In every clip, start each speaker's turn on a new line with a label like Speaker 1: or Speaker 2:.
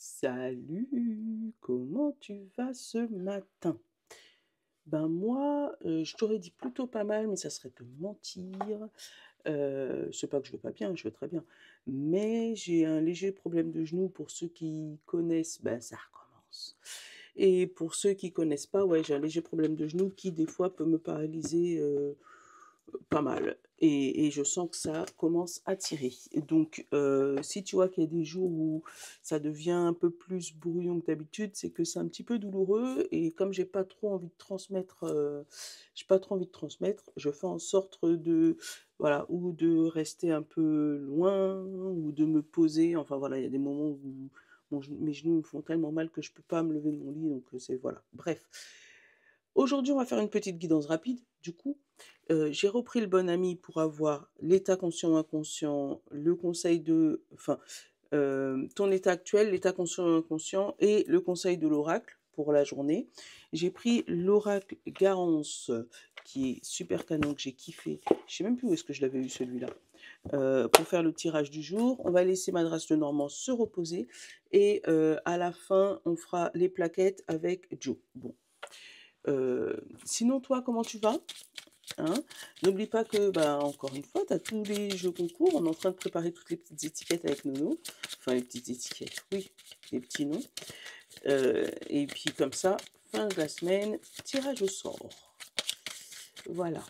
Speaker 1: Salut, comment tu vas ce matin? Ben moi, je t'aurais dit plutôt pas mal, mais ça serait te mentir. C'est pas que je vais pas bien, je vais très bien. Mais j'ai un léger problème de genou. Pour ceux qui connaissent, ben ça recommence. Et pour ceux qui connaissent pas, ouais, j'ai un léger problème de genou qui des fois peut me paralyser pas mal. Et je sens que ça commence à tirer. Donc, si tu vois qu'il y a des jours où ça devient un peu plus brouillon que d'habitude, c'est que c'est un petit peu douloureux. Et comme j'ai pas trop envie de transmettre, je fais en sorte de, voilà, ou de rester un peu loin, ou de me poser. Enfin voilà, il y a des moments où mes genoux me font tellement mal que je peux pas me lever de mon lit. Donc c'est voilà. Bref. Aujourd'hui, on va faire une petite guidance rapide. Du coup, j'ai repris le bon ami pour avoir l'état conscient-inconscient, le conseil de enfin, ton état actuel, l'état conscient-inconscient et le conseil de l'oracle pour la journée. J'ai pris l'oracle Garance, qui est super canon, que j'ai kiffé. Je sais même plus où est-ce que je l'avais eu celui-là. Pour faire le tirage du jour, on va laisser Madras Lenormand se reposer et à la fin, on fera les plaquettes avec Joe. Bon. Sinon, toi, comment tu vas? Hein? N'oublie pas que, bah, encore une fois, tu as tous les jeux concours. On est en train de préparer toutes les petites étiquettes avec Nono. Enfin, les petites étiquettes, oui, les petits noms. Et puis, comme ça, fin de la semaine, tirage au sort. Voilà.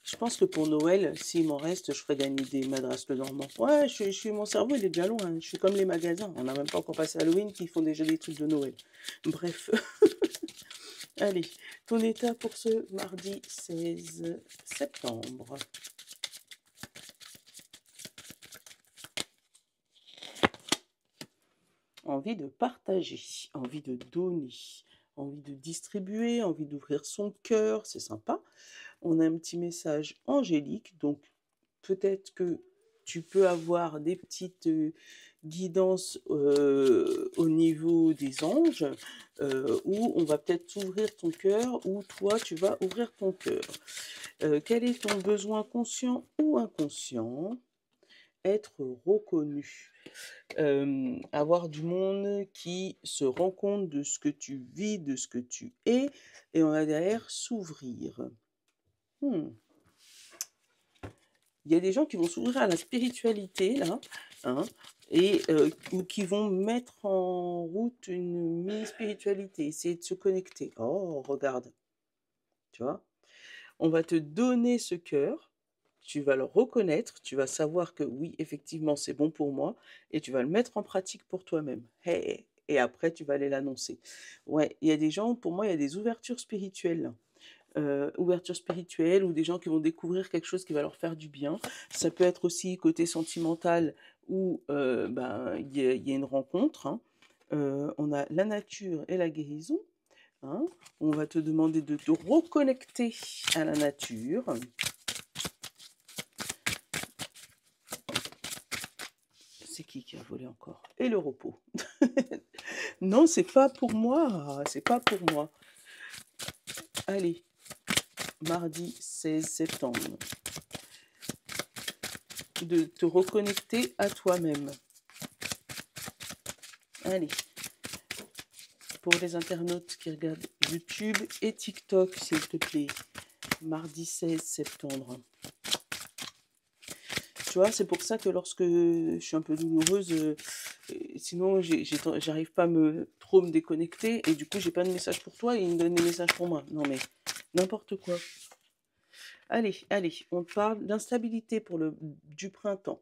Speaker 1: Je pense que pour Noël, s'il m'en reste, je ferai gagner des Madras Lenormand. Ouais, mon cerveau, il est déjà loin. Hein. Je suis comme les magasins. On n'a même pas encore passé Halloween qui font déjà des trucs de Noël. Bref. Allez, ton état pour ce mardi 16 septembre. Envie de partager, envie de donner, envie de distribuer, envie d'ouvrir son cœur, c'est sympa. On a un petit message angélique, donc peut-être que tu peux avoir des petites guidances au niveau des anges, où on va peut-être ouvrir ton cœur, ou toi tu vas ouvrir ton cœur. Quel est ton besoin conscient ou inconscient? Être reconnu. Avoir du monde qui se rend compte de ce que tu vis, de ce que tu es, et on va derrière s'ouvrir. Hmm. Il y a des gens qui vont s'ouvrir à la spiritualité, là, hein, et ou qui vont mettre en route une mini-spiritualité, essayer de se connecter. Oh, regarde, tu vois? On va te donner ce cœur, tu vas le reconnaître, tu vas savoir que oui, effectivement, c'est bon pour moi, et tu vas le mettre en pratique pour toi-même. Hey! Et après, tu vas aller l'annoncer. Ouais, il y a des gens, pour moi, il y a des ouvertures spirituelles. Ouvertures spirituelles ou des gens qui vont découvrir quelque chose qui va leur faire du bien. Ça peut être aussi côté sentimental où ben, il y a une rencontre. Hein. On a la nature et la guérison. Hein. On va te demander de te reconnecter à la nature. C'est qui a volé encore? Et le repos. Non, c'est pas pour moi. C'est pas pour moi. Allez, mardi 16 septembre. De te reconnecter à toi-même. Allez. Pour les internautes qui regardent YouTube et TikTok, s'il te plaît. Mardi 16 septembre. Tu vois, c'est pour ça que lorsque je suis un peu douloureuse, sinon j'arrive pas trop me déconnecter et du coup j'ai pas de message pour toi et il me donne des messages pour moi. Non mais n'importe quoi. Allez, allez, on parle d'instabilité du printemps.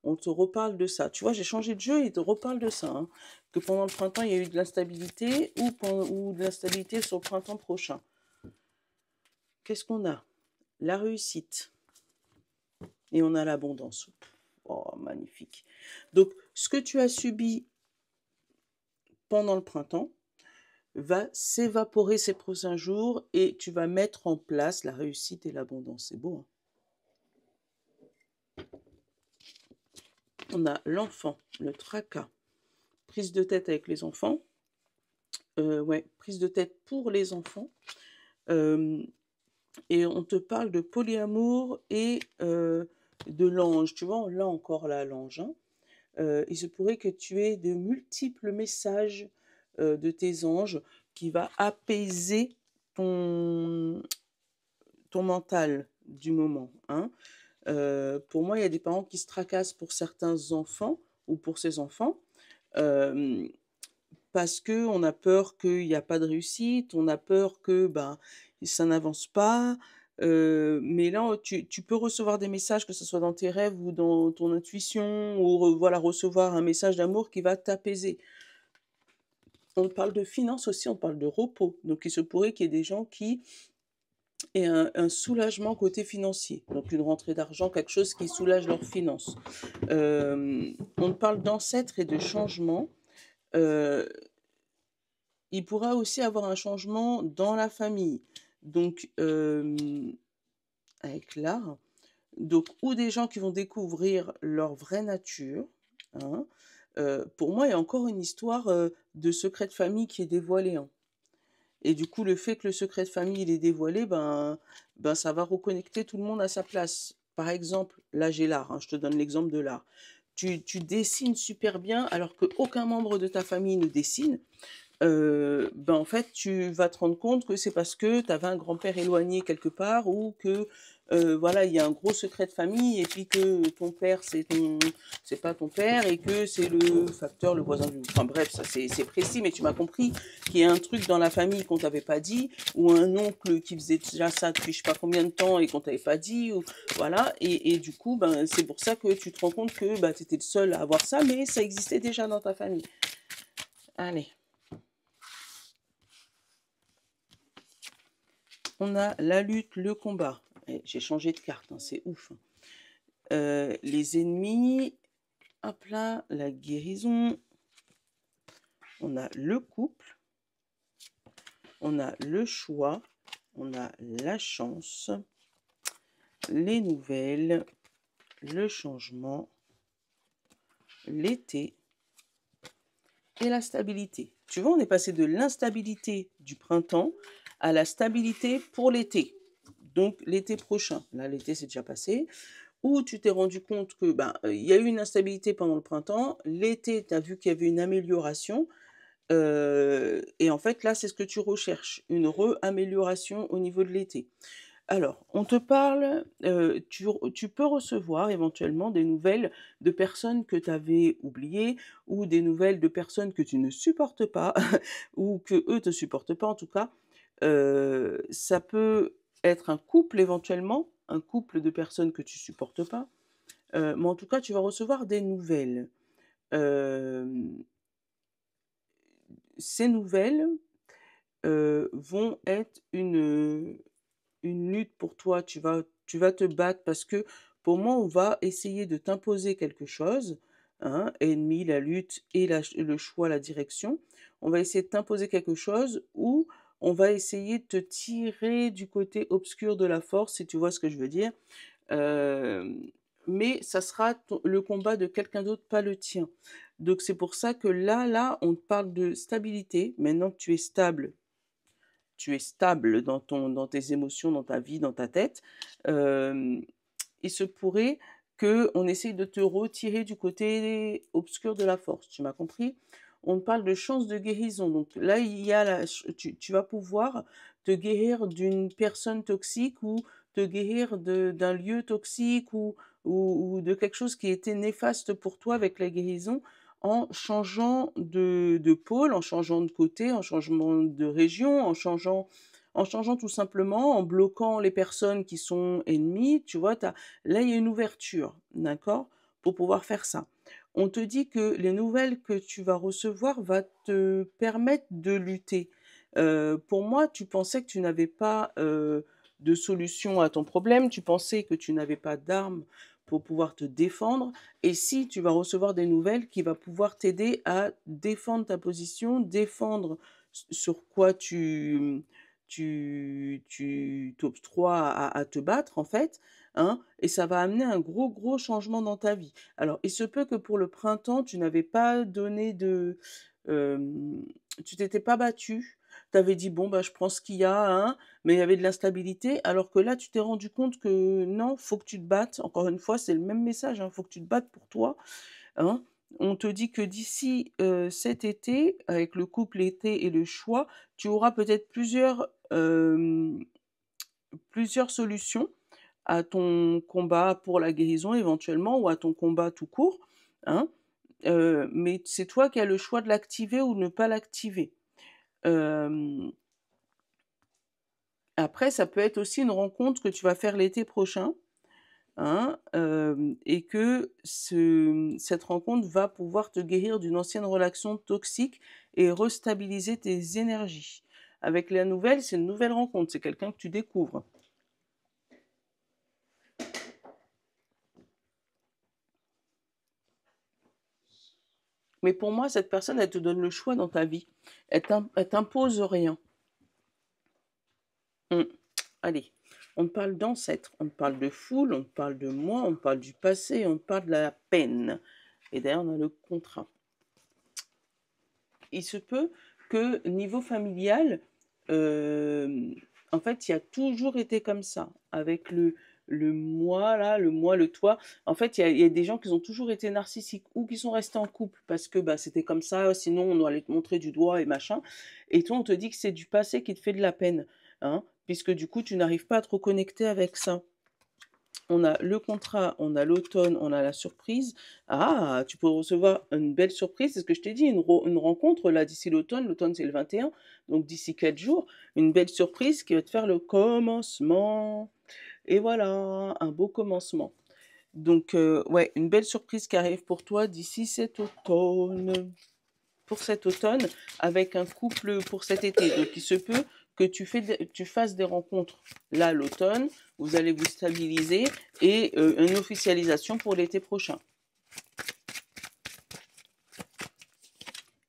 Speaker 1: On te reparle de ça. Tu vois, j'ai changé de jeu et te reparle de ça. Hein. Que pendant le printemps, il y a eu de l'instabilité ou de l'instabilité sur le printemps prochain. Qu'est-ce qu'on a? La réussite. Et on a l'abondance. Oh, magnifique. Donc, ce que tu as subi pendant le printemps va s'évaporer ces prochains jours et tu vas mettre en place la réussite et l'abondance. C'est beau, hein? On a l'enfant, le tracas, prise de tête avec les enfants. Ouais, prise de tête pour les enfants. Et on te parle de polyamour et de l'ange. Tu vois, on l'a encore là, l'ange. Hein. il se pourrait que tu aies de multiples messages de tes anges qui va apaiser ton, ton mental du moment, hein. Pour moi, il y a des parents qui se tracassent pour certains enfants ou pour ces enfants, hem, parce qu'on a peur qu'il y a pas de réussite, on a peur que, ben, ça n'avance pas, mais là, tu peux recevoir des messages, que ce soit dans tes rêves ou dans ton intuition ou voilà, recevoir un message d'amour qui va t'apaiser. On parle de finances aussi, on parle de repos, donc il se pourrait qu'il y ait des gens qui aient un soulagement côté financier, donc une rentrée d'argent, quelque chose qui soulage leurs finances. On parle d'ancêtres et de changements. Heu, il pourra aussi avoir un changement dans la famille, donc avec l'art, donc ou des gens qui vont découvrir leur vraie nature, hein. Pour moi, il y a encore une histoire, de secret de famille qui est dévoilé, hein, et du coup, le fait que le secret de famille, il est dévoilé, ben, ça va reconnecter tout le monde à sa place. Par exemple, là, j'ai l'art, hein, je te donne l'exemple de l'art. Tu dessines super bien alors qu'aucun membre de ta famille ne dessine, ben, en fait, tu vas te rendre compte que c'est parce que tu avais un grand-père éloigné quelque part ou que, voilà, il y a un gros secret de famille et puis que ton père, c'est pas ton père et que c'est le facteur, le voisin du enfin bref, ça c'est précis, mais tu m'as compris qu'il y a un truc dans la famille qu'on t'avait pas dit ou un oncle qui faisait déjà ça depuis je sais pas combien de temps et qu'on t'avait pas dit ou voilà et du coup, ben, c'est pour ça que tu te rends compte que, bah, tu étais le seul à avoir ça, mais ça existait déjà dans ta famille. Allez. On a la lutte, le combat. Et j'ai changé de carte, hein, c'est ouf, hein. Les ennemis, hop là, la guérison. On a le couple, on a le choix, on a la chance, les nouvelles, le changement, l'été et la stabilité. Tu vois, on est passé de l'instabilité du printemps à la stabilité pour l'été. Donc l'été prochain. Là, l'été c'est déjà passé. Où tu t'es rendu compte que ben, il y a eu une instabilité pendant le printemps, l'été, tu as vu qu'il y avait une amélioration, et en fait, là, c'est ce que tu recherches, une re-amélioration au niveau de l'été. Alors, on te parle, tu peux recevoir éventuellement des nouvelles de personnes que tu avais oubliées ou des nouvelles de personnes que tu ne supportes pas ou que eux te supportent pas en tout cas. Ça peut être un couple éventuellement, un couple de personnes que tu supportes pas, mais en tout cas, tu vas recevoir des nouvelles. Hem, Ces nouvelles, vont être une lutte pour toi. Tu vas te battre parce que pour moi, on va essayer de t'imposer quelque chose, hein, ennemi, la lutte et le choix, la direction. On va essayer de t'imposer quelque chose ou on va essayer de te tirer du côté obscur de la force, si tu vois ce que je veux dire. Hem, mais ça sera le combat de quelqu'un d'autre, pas le tien. Donc c'est pour ça que là, on te parle de stabilité. Maintenant que tu es stable dans tes émotions, dans ta vie, dans ta tête, hem, il se pourrait qu'on essaye de te retirer du côté obscur de la force. Tu m'as compris? On parle de chance de guérison. Donc là, il y a tu vas pouvoir te guérir d'une personne toxique ou te guérir d'un lieu toxique ou de quelque chose qui était néfaste pour toi avec la guérison en changeant de pôle, en changeant de côté, en changeant de région, en changeant tout simplement, en bloquant les personnes qui sont ennemies, tu vois, là, il y a une ouverture, d'accord, pour pouvoir faire ça. On te dit que les nouvelles que tu vas recevoir va te permettre de lutter. Pour moi, tu pensais que tu n'avais pas de solution à ton problème, tu pensais que tu n'avais pas d'armes pour pouvoir te défendre, et si tu vas recevoir des nouvelles qui va pouvoir t'aider à défendre ta position, défendre sur quoi tu t'octroies à te battre en fait, hein, et ça va amener un gros, gros changement dans ta vie. Alors, il se peut que pour le printemps, tu n'avais pas donné hem, tu t'étais pas battu. Tu avais dit: «Bon, bah, je prends ce qu'il y a, hein», mais il y avait de l'instabilité, alors que là, tu t'es rendu compte que non, faut que tu te battes. Encore une fois, c'est le même message, hein, faut que tu te battes pour toi, hein, On te dit que d'ici cet été, avec le couple été et le choix, tu auras peut-être plusieurs solutions à ton combat pour la guérison éventuellement ou à ton combat tout court, hein. Mais c'est toi qui as le choix de l'activer ou ne pas l'activer. Euh, Après, ça peut être aussi une rencontre que tu vas faire l'été prochain, hein, et que cette rencontre va pouvoir te guérir d'une ancienne relation toxique et restabiliser tes énergies. Avec la nouvelle, c'est une nouvelle rencontre, c'est quelqu'un que tu découvres. Mais pour moi, cette personne, elle te donne le choix dans ta vie. Elle t'impose rien. Allez, on parle d'ancêtres, on parle de foule, on parle de moi, on parle du passé, on parle de la peine. Et d'ailleurs, on a le contrat. Il se peut que niveau familial, en fait, il y a toujours été comme ça, avec le moi, là, le moi, le toi. En fait, il y a des gens qui ont toujours été narcissiques ou qui sont restés en couple parce que bah, c'était comme ça, sinon on allait te montrer du doigt et machin. Et toi, on te dit que c'est du passé qui te fait de la peine, hein, puisque du coup, tu n'arrives pas à te reconnecter avec ça. On a le contrat, on a l'automne, on a la surprise. Ah, tu peux recevoir une belle surprise, c'est ce que je t'ai dit, une rencontre là d'ici l'automne. L'automne c'est le 21, donc d'ici 4 jours, une belle surprise qui va te faire le commencement. Et voilà, un beau commencement. Donc, ouais, une belle surprise qui arrive pour toi d'ici cet automne. Pour cet automne, avec un couple pour cet été. Donc, il se peut que tu fasses des rencontres là l'automne, vous allez vous stabiliser et une officialisation pour l'été prochain.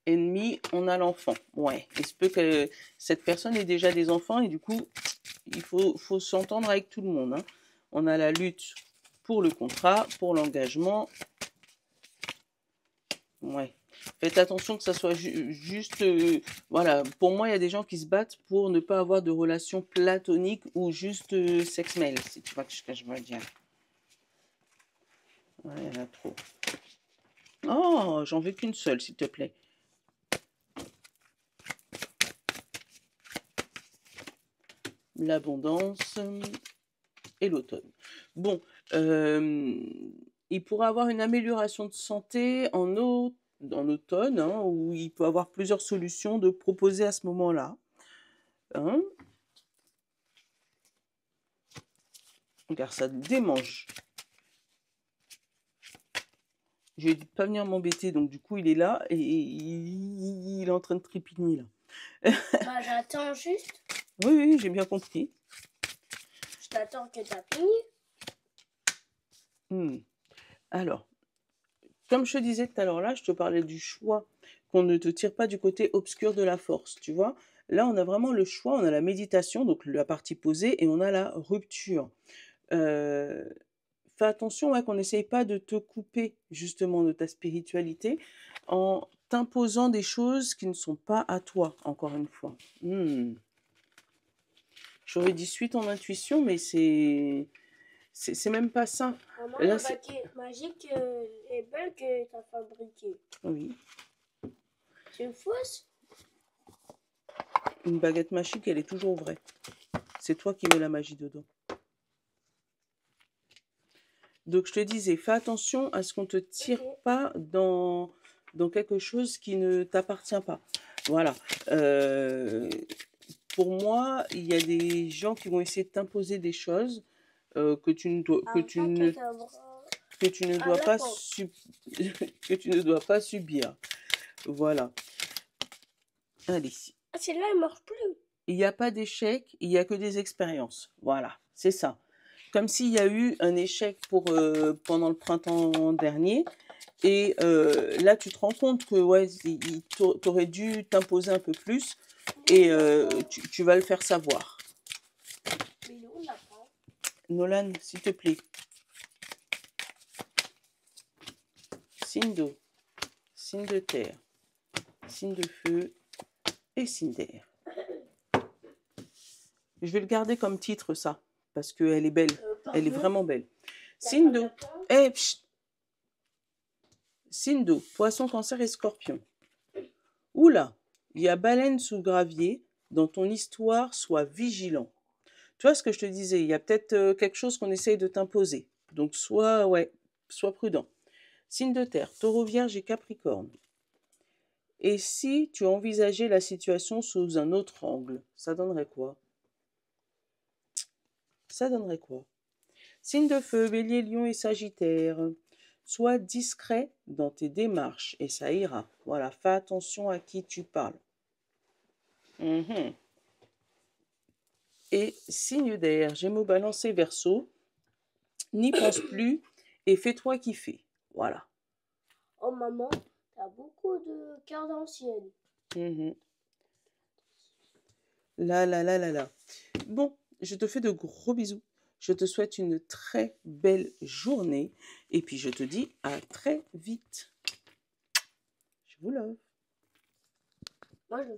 Speaker 1: Ennemi, on a l'enfant. Ouais, il se peut que cette personne ait déjà des enfants et du coup, il faut s'entendre avec tout le monde, hein. On a la lutte pour le contrat, pour l'engagement. Ouais. Faites attention que ça soit juste... voilà, pour moi, il y a des gens qui se battent pour ne pas avoir de relation platonique ou juste sex mail, si tu vois ce que je veux dire. Ouais, il y en a trop. Oh, j'en veux qu'une seule, s'il te plaît. L'abondance et l'automne. Bon, il pourra avoir une amélioration de santé en automne, hein, où il peut avoir plusieurs solutions de proposer à ce moment-là. Hein, car ça démange. Je lui ai dit de pas venir m'embêter, donc du coup il est là et il est en train de trépigner là.
Speaker 2: Bah j'attends juste.
Speaker 1: Oui, oui, j'ai bien compris.
Speaker 2: Je t'attends que t'as fini.
Speaker 1: Alors, comme je te disais tout à l'heure là, je te parlais du choix, qu'on ne te tire pas du côté obscur de la force, tu vois. Là, on a vraiment le choix, on a la méditation, donc la partie posée, et on a la rupture. Euh, Fais attention, ouais, qu'on n'essaye pas de te couper justement de ta spiritualité en t'imposant des choses qui ne sont pas à toi, encore une fois. J'aurais dit suis ton intuition, mais c'est même pas ça.
Speaker 2: Maman,
Speaker 1: Là,
Speaker 2: la baguette magique est belle que t'as fabriquée.
Speaker 1: oui,
Speaker 2: C'est fausse?
Speaker 1: une baguette magique, elle est toujours vraie. C'est toi qui mets la magie dedans. Donc je te disais, fais attention à ce qu'on te tire pas dans quelque chose qui ne t'appartient pas. Voilà. Pour moi, il y a des gens qui vont essayer de t'imposer des choses que tu ne dois que tu ne dois pas que tu ne dois pas subir. Voilà. Allez.
Speaker 2: Ah, celle-là, elle marche plus.
Speaker 1: Il n'y a pas d'échec, il n'y a que des expériences. Voilà, c'est ça. Comme s'il y a eu un échec pendant le printemps dernier. Et là, tu te rends compte que ouais, tu aurais dû t'imposer un peu plus et tu vas le faire savoir.
Speaker 2: Mais nous, on l'a pas.
Speaker 1: Nolan, s'il te plaît. Signe d'eau, signe de terre, signe de feu et signe d'air. Je vais le garder comme titre, ça, parce qu'elle est belle. Elle est vraiment belle. Signe d'eau. Eh, Signe d'eau, poisson, cancer et scorpion. Oula, il y a baleine sous gravier. Dans ton histoire, sois vigilant. Tu vois ce que je te disais, il y a peut-être quelque chose qu'on essaye de t'imposer. Donc sois prudent. Signe de terre, taureau, vierge et capricorne. Et si tu envisageais la situation sous un autre angle, ça donnerait quoi? Ça donnerait quoi? Signe de feu, bélier, lion et sagittaire. Sois discret dans tes démarches et ça ira. Voilà, fais attention à qui tu parles. Mhm. Et signe d'air, Gémeaux, Balance et Verseau. N'y pense plus et fais-toi kiffer. Voilà.
Speaker 2: Oh maman, t'as beaucoup de cartes anciennes.
Speaker 1: Mhm. Là. Bon, je te fais de gros bisous. Je te souhaite une très belle journée et puis je te dis à très vite. Je vous love.
Speaker 2: Moi, je